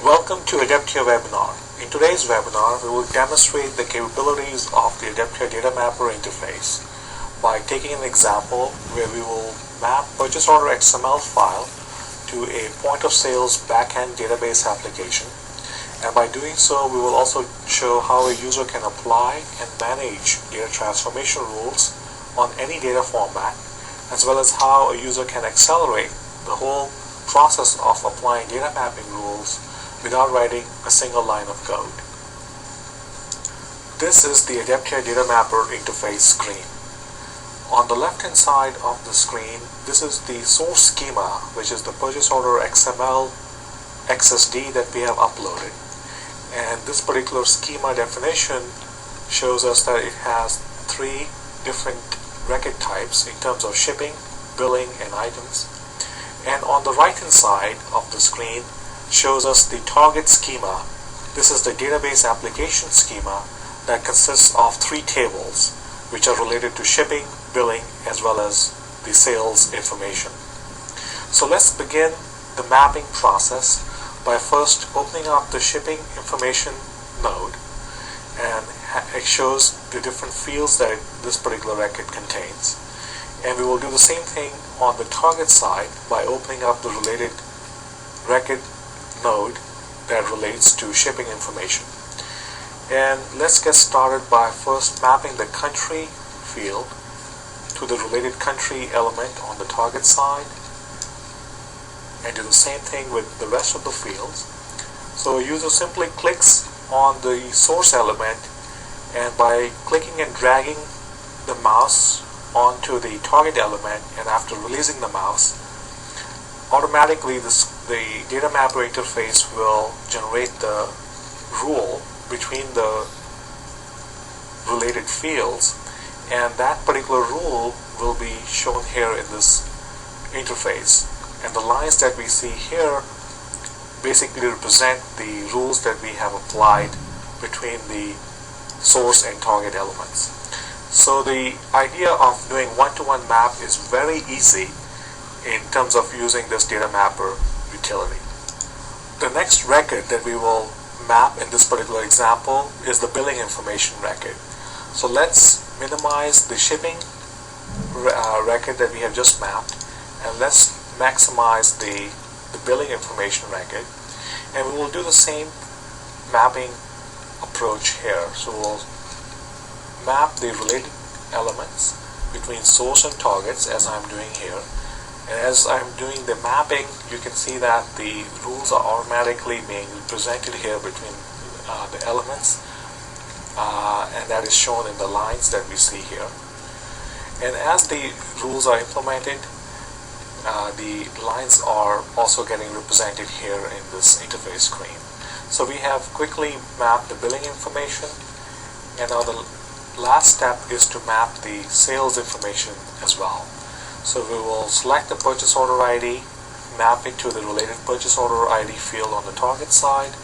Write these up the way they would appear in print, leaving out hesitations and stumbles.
Welcome to Adeptia webinar. In today's webinar, we will demonstrate the capabilities of the Adeptia Data Mapper interface by taking an example where we will map purchase order XML file to a point of sales backend database application. And by doing so, we will also show how a user can apply and manage data transformation rules on any data format, as well as how a user can accelerate the whole process of applying data mapping rules without writing a single line of code. This is the Adeptia Data Mapper interface screen. On the left hand side of the screen, this is the source schema, which is the purchase order XML XSD that we have uploaded. And this particular schema definition shows us that it has three different record types in terms of shipping, billing, and items. And on the right hand side of the screen shows us the target schema. This is the database application schema that consists of three tables which are related to shipping, billing, as well as the sales information. So let's begin the mapping process by first opening up the shipping information node, and it shows the different fields that this particular record contains. And we will do the same thing on the target side by opening up the related record node that relates to shipping information. And let's get started by first mapping the country field to the related country element on the target side, and do the same thing with the rest of the fields. So a user simply clicks on the source element, and by clicking and dragging the mouse onto the target element, and after releasing the mouse, automatically the data mapper interface will generate the rule between the related fields, and that particular rule will be shown here in this interface. And the lines that we see here basically represent the rules that we have applied between the source and target elements. So the idea of doing one-to-one map is very easy in terms of using this data mapper utility. The next record that we will map in this particular example is the billing information record. So let's minimize the shipping record that we have just mapped, and let's maximize the billing information record. And we will do the same mapping approach here. So we'll map the related elements between source and targets as I'm doing here. And as I'm doing the mapping, you can see that the rules are automatically being represented here between the elements, and that is shown in the lines that we see here. And as the rules are implemented, the lines are also getting represented here in this interface screen. So we have quickly mapped the billing information, and now the last step is to map the sales information as well. So we will select the purchase order ID, map it to the related purchase order ID field on the target side,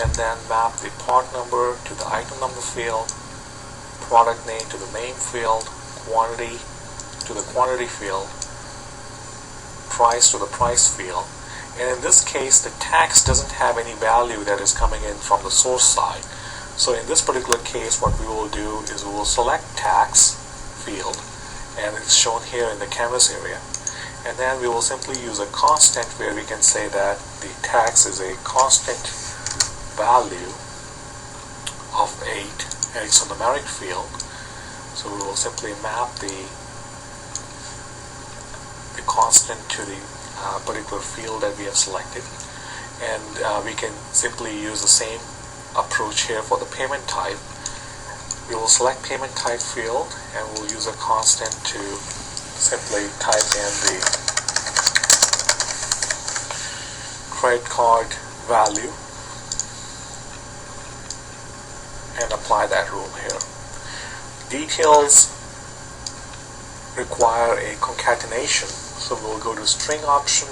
and then map the part number to the item number field, product name to the name field, quantity to the quantity field, price to the price field. And in this case, the tax doesn't have any value that is coming in from the source side. So in this particular case, what we will do is we will select tax field, and it's shown here in the canvas area. And then we will simply use a constant where we can say that the tax is a constant value of 8, and it's a numeric field. So we will simply map the constant to the particular field that we have selected. And we can simply use the same approach here for the payment type. We will select payment type field, and we'll use a constant to simply type in the credit card value and apply that rule here. Details require a concatenation, so we'll go to string option,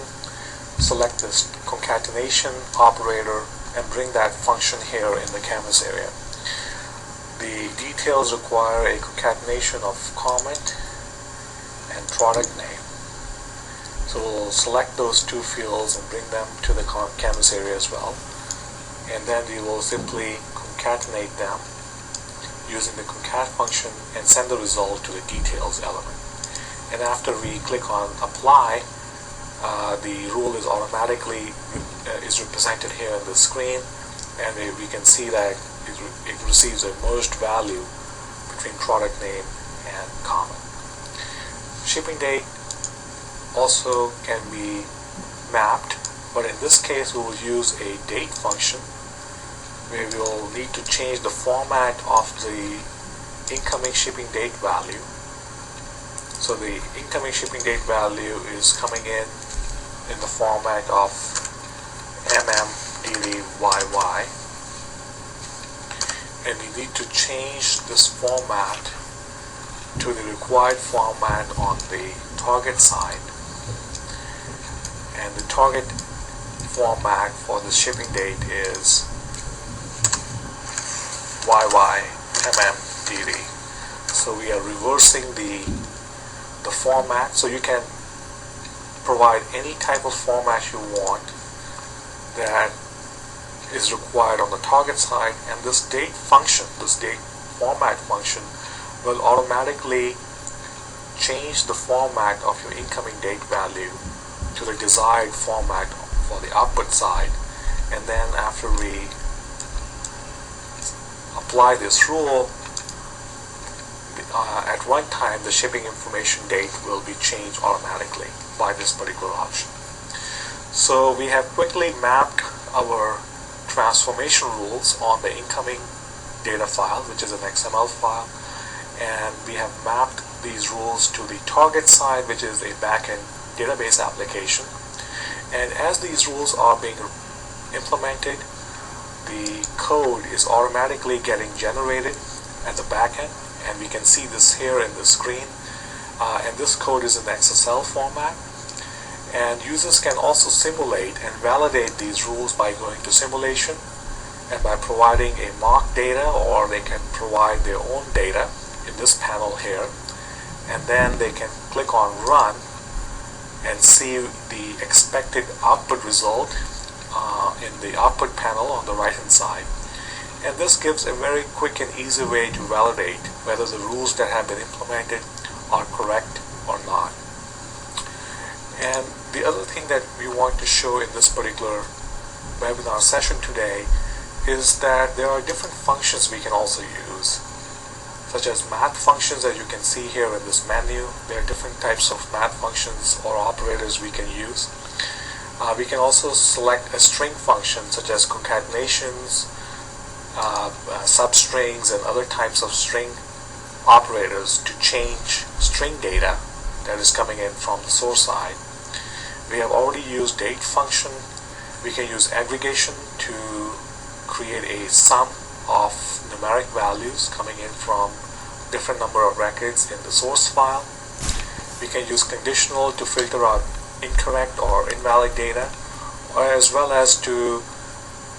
select this concatenation operator, and bring that function here in the canvas area. The details require a concatenation of comment and product name. So we'll select those two fields and bring them to the canvas area as well. and then we will simply concatenate them using the concat function and send the result to the details element. And after we click on apply, the rule is automatically is represented here on the screen, and we can see that it receives a merged value between product name and comment. Shipping date also can be mapped, but in this case we will use a date function where we will need to change the format of the incoming shipping date value. So the incoming shipping date value is coming in the format of MMDDYY, and we need to change this format to the required format on the target side, and the target format for the shipping date is YYMMDD. So we are reversing the format, so you can provide any type of format you want that is required on the target side, and this date function, this date format function, will automatically change the format of your incoming date value to the desired format for the output side. And then after we apply this rule, at runtime the shipping information date will be changed automatically by this particular option. So we have quickly mapped our transformation rules on the incoming data file, which is an XML file, and we have mapped these rules to the target side, which is a backend database application. And as these rules are being implemented, the code is automatically getting generated at the backend, and we can see this here in the screen. And this code is in XSL format, and users can also simulate and validate these rules by going to simulation and by providing a mock data, or they can provide their own data in this panel here, and then they can click on run and see the expected output result in the output panel on the right hand side. And this gives a very quick and easy way to validate whether the rules that have been implemented are correct or not. And the other thing that we want to show in this particular webinar session today is that there are different functions we can also use, such as math functions, as you can see here in this menu. There are different types of math functions or operators we can use. We can also select a string function such as concatenations, substrings, and other types of string operators to change string data that is coming in from the source side. We have already used date function. We can use aggregation to create a sum of numeric values coming in from different number of records in the source file. We can use conditional to filter out incorrect or invalid data, as well as to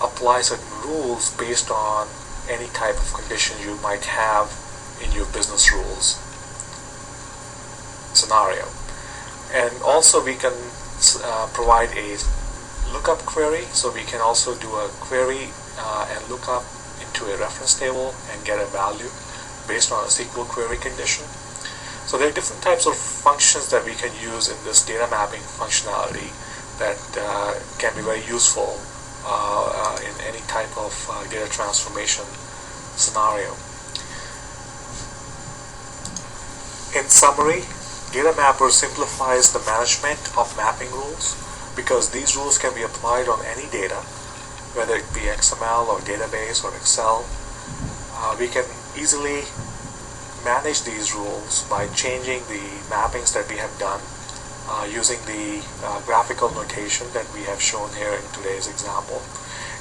apply certain rules based on any type of condition you might have in your business rules scenario. And also we can provide a lookup query, so we can also do a query and look up into a reference table and get a value based on a SQL query condition. So there are different types of functions that we can use in this data mapping functionality that can be very useful in any type of data transformation scenario. In summary, Data Mapper simplifies the management of mapping rules because these rules can be applied on any data, whether it be XML or database or Excel. We can easily manage these rules by changing the mappings that we have done using the graphical notation that we have shown here in today's example.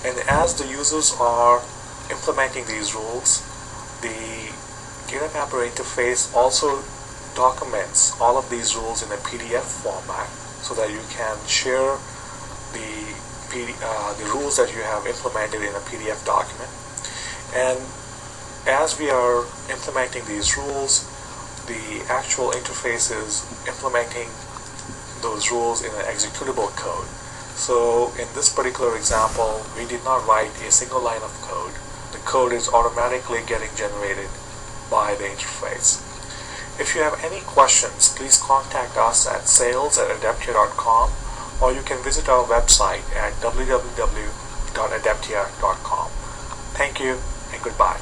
And as the users are implementing these rules, the Data Mapper interface also documents all of these rules in a PDF format so that you can share the rules that you have implemented in a PDF document. And as we are implementing these rules, the actual interface is implementing those rules in an executable code. So in this particular example, we did not write a single line of code. The code is automatically getting generated by the interface. If you have any questions, please contact us at sales@adeptia.com, or you can visit our website at www.adeptia.com. Thank you and goodbye.